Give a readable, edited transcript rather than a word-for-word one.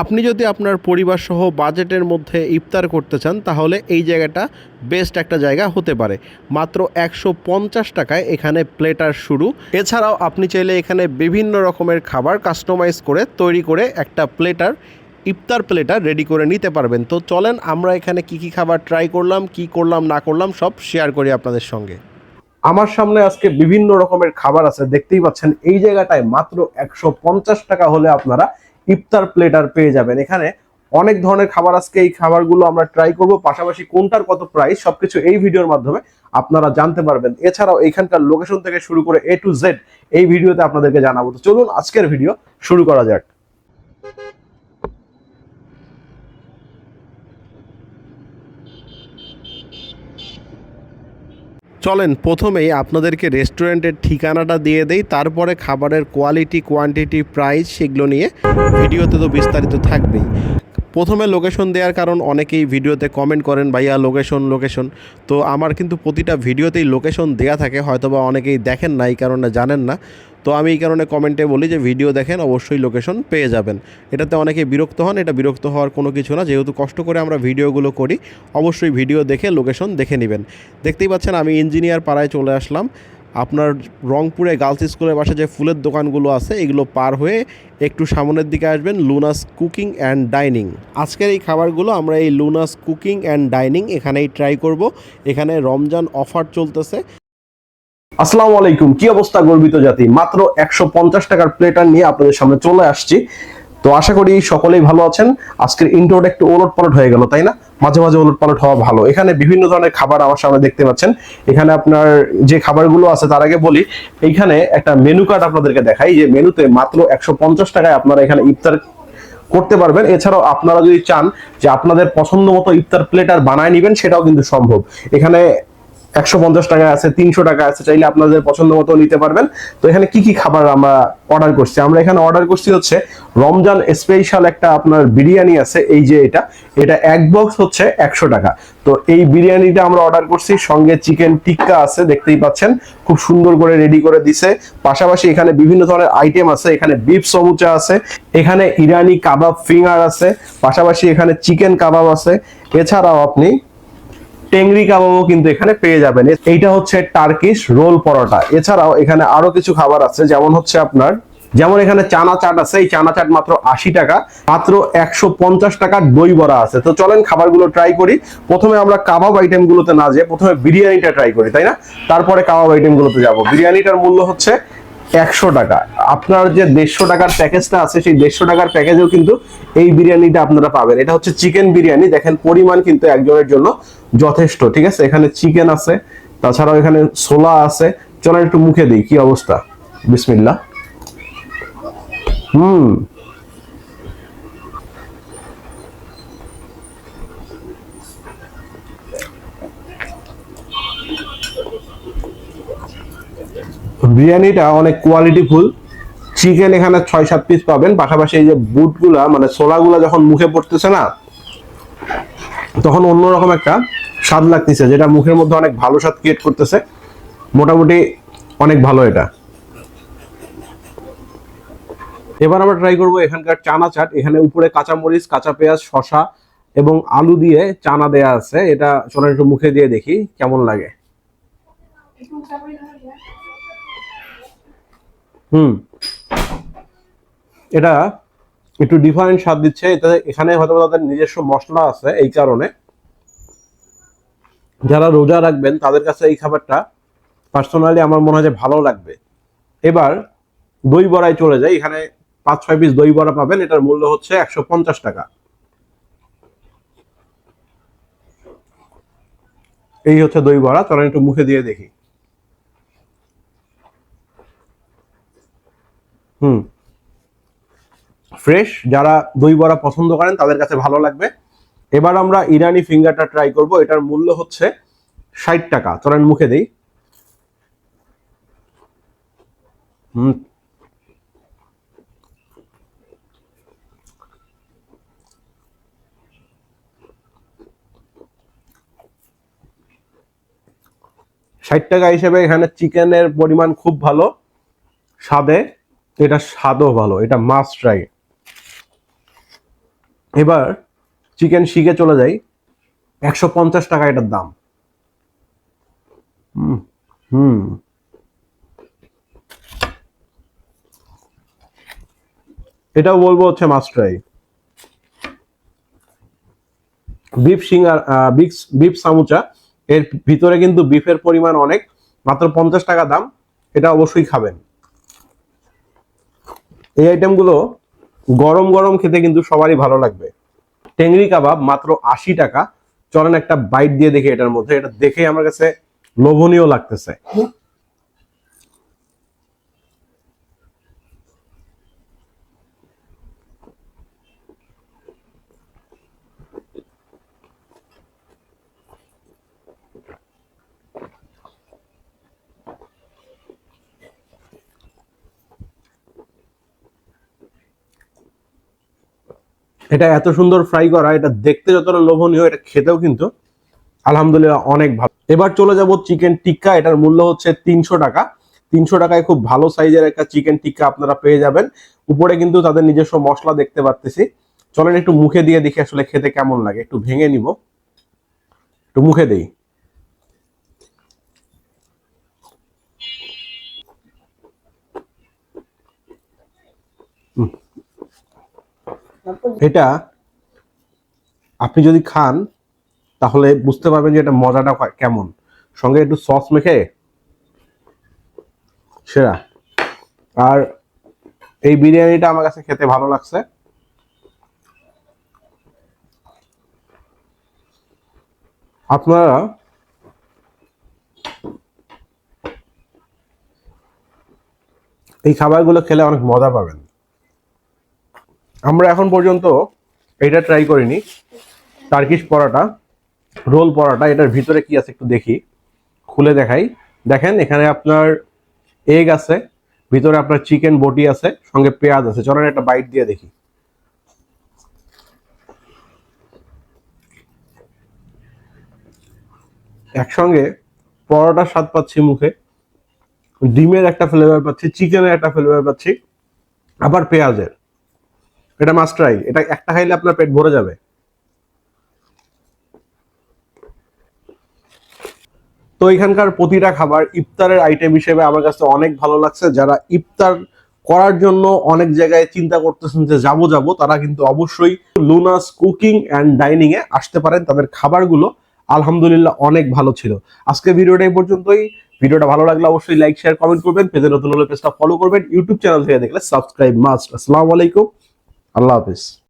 আপনি যদি আপনার পরিবার সহ বাজেটের মধ্যে ইফতার করতে চান তাহলে এই জায়গাটা বেস্ট একটা জায়গা হতে পারে। মাত্র 150 টাকায় এখানে প্লেটার শুরু। এছাড়াও আপনি চাইলে এখানে বিভিন্ন রকমের খাবার কাস্টমাইজ করে তৈরি করে একটা ইফতার প্লেটার রেডি করে নিতে পারবেন। তো চলেন আমরা এখানে কি কি খাবার ট্রাই করলাম, কি করলাম না করলাম সব শেয়ার করি আপনাদের সঙ্গে। আমার সামনে আজকে বিভিন্ন রকমের খাবার আছে, দেখতেই পাচ্ছেন। এই জায়গাটায় মাত্র 150 টাকা হলে আপনারা ইফতার প্লেটার পেয়ে যাবেন। এখানে অনেক ধরনের খাবার, আজকে এই খাবারগুলো আমরা ট্রাই করব, পাশাপাশি কোনটার কত প্রাইস সবকিছু এই ভিডিওর মাধ্যমে আপনারা জানতে পারবেন। এছাড়াও এখানকার লোকেশন থেকে শুরু করে A to Z এই ভিডিওতে আপনাদেরকে জানাবো। তো চলুন আজকের ভিডিও শুরু করা যাক। চলেন প্রথমেই আপনাদেরকে রেস্টুরেন্টের ঠিকানাটা দিয়ে দেই, তারপরে খাবারের কোয়ালিটি, কোয়ান্টিটি, প্রাইস সেগুলো নিয়ে ভিডিওতে তো বিস্তারিত থাকবেই। প্রথমে লোকেশন দেওয়ার কারণ অনেকেই ভিডিওতে কমেন্ট করেন ভাইয়া লোকেশন লোকেশন। তো আমার কিন্তু প্রতিটা ভিডিওতেই লোকেশন দেয়া থাকে, হয়তোবা অনেকেই দেখেন না, এই কারণে জানেন না। তো আমি এই কারণে কমেন্টে বলি যে ভিডিও দেখেন, অবশ্যই লোকেশন পেয়ে যাবেন। এটাতে অনেকে বিরক্ত হন, এটা বিরক্ত হওয়ার কোনো কিছু না। যেহেতু কষ্ট করে আমরা ভিডিওগুলো করি, অবশ্যই ভিডিও দেখে লোকেশন দেখে নেবেন। দেখতেই পাচ্ছেন আমি ইঞ্জিনিয়ার পাড়ায় চলে আসলাম। আপনার রংপুরে গার্লস স্কুলের পাশে যে ফুলের দোকানগুলো আছে এগুলো পার হয়ে একটু সামনের দিকে আসবেন, লুনাস কুকিং অ্যান্ড ডাইনিং। আজকের এই খাবারগুলো আমরা এই লুনাস কুকিং অ্যান্ড ডাইনিং এখানেই ট্রাই করব। এখানে রমজান অফার চলতেছে। আসসালামু আলাইকুম, কি অবস্থা গর্বিত জাতি। মাত্র 150 টাকার প্লেটার নিয়ে আপনাদের সামনে চলে আসছি। তো আশা করি সকলেই ভালো আছেন। আজকের ইন্ট্রোটা একটু ওলটপালট হয়ে গেল, তাই না? মাঝে মাঝে ওলটপালট হওয়া ভালো। এখানে বিভিন্ন ধরনের খাবার আমার সামনে দেখতে পাচ্ছেন। এখানে আপনার যে খাবারগুলো আছে তার আগে বলি, এইখানে একটা মেনু কার্ড আপনাদেরকে দেখাই। যে মেনুতে মাত্র 150 টাকায় আপনারা এখানে ইফতার করতে পারবেন। এছাড়াও আপনারা যদি চান যে আপনাদের পছন্দ মতো ইফতার প্লেটার বানায় নেবেন, সেটাও কিন্তু সম্ভব। এখানে 150 টাকা আছে, 300 টাকা আছে, চাইলে আপনাদের পছন্দ মতো নিতে পারবেন। তো এখানে কি কি খাবার আমরা অর্ডার করছি? আমরা এখানে অর্ডার করছি হচ্ছে রমজান স্পেশাল একটা আপনার বিরিয়ানি আছে। এই যে এটা এটা এক বক্স হচ্ছে 100 টাকা। তো এই বিরিয়ানিটা আমরা অর্ডার করছি, সঙ্গে চিকেন টিক্কা আছে, দেখতেই পাচ্ছেন খুব সুন্দর করে রেডি করে দিছে। পাশাপাশি এখানে বিভিন্ন ধরনের আইটেম আছে। এখানে বিফ সমুচা আছে, এখানে ইরানি কাবাব ফিঙ্গার আছে, পাশাপাশি এখানে চিকেন কাবাব আছে। এছাড়াও আপনি টেংরি কাবাবও কিন্তু এখানে পেয়ে যাবেন। এইটা হচ্ছে টার্কিশ রোল পরোটা। এছাড়াও এখানে আরো কিছু খাবার আছে, যেমন এখানে চানা চাট আছে। এই চানা চাট মাত্র 80 টাকা। মাত্র 150 টাকার দই বড়া আছে। তো চলেন খাবারগুলো ট্রাই করি। প্রথমে আমরা কাবাব আইটেম গুলোতে না যেয়ে প্রথমে বিরিয়ানিটা ট্রাই করি, তাই না? তারপরে কাবাব আইটেম গুলোতে যাবো। বিরিয়ানিটার মূল্য হচ্ছে 100 টাকা। আপনার যে 150 টাকার প্যাকেজটা আছে, সেই 150 টাকার প্যাকেজেও কিন্তু এই বিরিয়ানিটা আপনারা পাবেন। এটা হচ্ছে চিকেন বিরিয়ানি। দেখেন পরিমাণ কিন্তু একজনের জন্য যথেষ্ট, ঠিক আছে? এখানে চিকেন আছে, তাছাড়াও এখানে ছোলা আছে। চলেন একটু মুখে দিই কি অবস্থা। বিসমিল্লাহ। বিরিয়ানিটা অনেক কোয়ালিটিফুল। চিকেন এখানে 6-7 পিস পাবেন। পাশাপাশি এই যে বুটগুলা মানে ছোলাগুলা যখন মুখে পড়তেছে না, তখন অন্যরকম একটা স্বাদ লাগতেছে, যেটা মুখের মধ্যে অনেক ভালো স্বাদ ক্রিয়েট করতেছে। মোটামুটি অনেক ভালো এটা। এবার আমরা ট্রাই করব এখানকার চানা চাট। এখানে উপরে কাঁচামরিচ, কাঁচা পেঁয়াজ, শসা এবং আলু দিয়ে চানা দেয়া আছে। এটা চলো একটু মুখে দিয়ে দেখি কেমন লাগে। এটা একটু ডিফারেন্ট স্বাদ দিচ্ছে। এখানে হয়তো তাদের নিজস্ব মশলা আছে, এই কারণে যারা রোজা রাখবেন তাদের কাছে এই খাবারটা পার্সোনালি আমার মনে হয় যে ভালো লাগবে। এবার দই বড়ায় চলে যায়। এখানে 5-6 পিস দই বড়া পাবেন। এটার মূল্য হচ্ছে 150 টাকা। এই হচ্ছে দই বড়া। চলেন একটু মুখে দিয়ে দেখি। ফ্রেশ। যারা দই বড়া পছন্দ করেন তাদের কাছে ভালো লাগবে। এবার আমরা ইরানি ফিঙ্গারটা ট্রাই করব। এটার মূল্য হচ্ছে 60 টাকা। চলেন মুখে দেই। 60 টাকা হিসেবে এখানে চিকেনের পরিমাণ খুব ভালো, স্বাদে এটা স্বাদও ভালো। এটা মাস্ট ট্রাই। এবার চিকেন শিকে চলে যাই। 150 টাকা এটার দাম। হুম হুম এটাও বলবো হচ্ছে must try. Beef singara, beef samucha, এর ভিতরে কিন্তু বিফের পরিমাণ অনেক, মাত্র 50 টাকা দাম। এটা অবশ্যই খাবেন। এই আইটেমগুলো গরম গরম খেতে কিন্তু সবারই ভালো লাগবে। টেংরি কাবাব মাত্র 80 টাকা। চলেন একটা বাইট দিয়ে দেখি এটার মধ্যে, এটা দেখে আমার কাছে লোভনীয় লাগতেছে। এটা এত সুন্দর ফ্রাই করা, এটা দেখতে যতটা লোভনীয়, এটা খেতেও কিন্তু আলহামদুলিল্লাহ অনেক ভালো। এবার চলে যাব চিকেন টিক্কা। এটার মূল্য হচ্ছে 300 টাকা। 300 টাকায় খুব ভালো সাইজের একটা চিকেন টিক্কা আপনারা পেয়ে যাবেন। উপরে কিন্তু তাদের নিজস্ব মশলা দেখতে পাচ্তেছি। চলেন একটু মুখে দিয়ে দেখি আসলে খেতে কেমন লাগে। একটু ভেঙে নিব, একটু মুখে দেই। এটা আপনি যদি খান তাহলে বুঝতে পারবেন যে এটা মজাটা কেমন। সঙ্গে একটু সস মেখে সেরা। আর এই বিরিয়ানিটা আমার কাছে খেতে ভালো লাগছে। আপনারা এই খাবারগুলো খেলে অনেক মজা পাবেন। আমরা এখন পর্যন্ত এটা ট্রাই করিনি, টার্কিশ পরোটা, রোল পরোটা। এটার ভিতরে কি আছে একটু দেখি, খুলে দেখাই। দেখেন এখানে আপনার এগ আছে, ভিতরে আপনার চিকেন বটি আছে, সঙ্গে পেঁয়াজ আছে। চলেন একটা বাইট দিয়ে দেখি। একসঙ্গে পরোটার স্বাদ পাচ্ছি মুখে, ডিমের একটা ফ্লেভার পাচ্ছি, চিকেনের একটা ফ্লেভার পাচ্ছি, আবার পেঁয়াজের। এটা মাস্ট ট্রাই। এটা একটা খাইলে আপনার পেট ভরে যাবে। তো এখানকার প্রতিটা খাবার ইফতারের আইটেম হিসেবে আমার কাছে অনেক ভালো লাগছে। যারা ইফতার করার জন্য অনেক জায়গায় চিন্তা করতেছেন যে যাবো যাবো, তারা কিন্তু অবশ্যই লুনাস কুকিং অ্যান্ড ডাইনিং এ আসতে পারেন। তাদের খাবারগুলো আলহামদুলিল্লাহ অনেক ভালো ছিল। আজকে ভিডিওটা এই পর্যন্তই। ভিডিওটা ভালো লাগলে অবশ্যই লাইক শেয়ার কমেন্ট করবেন। পেজে নতুন হলে পেজটা ফলো করবেন। ইউটিউব চ্যানেল থেকে দেখলে সাবস্ক্রাইব মাস্ট। আসসালামু আলাইকুম, আল্লাহ হাফিজ।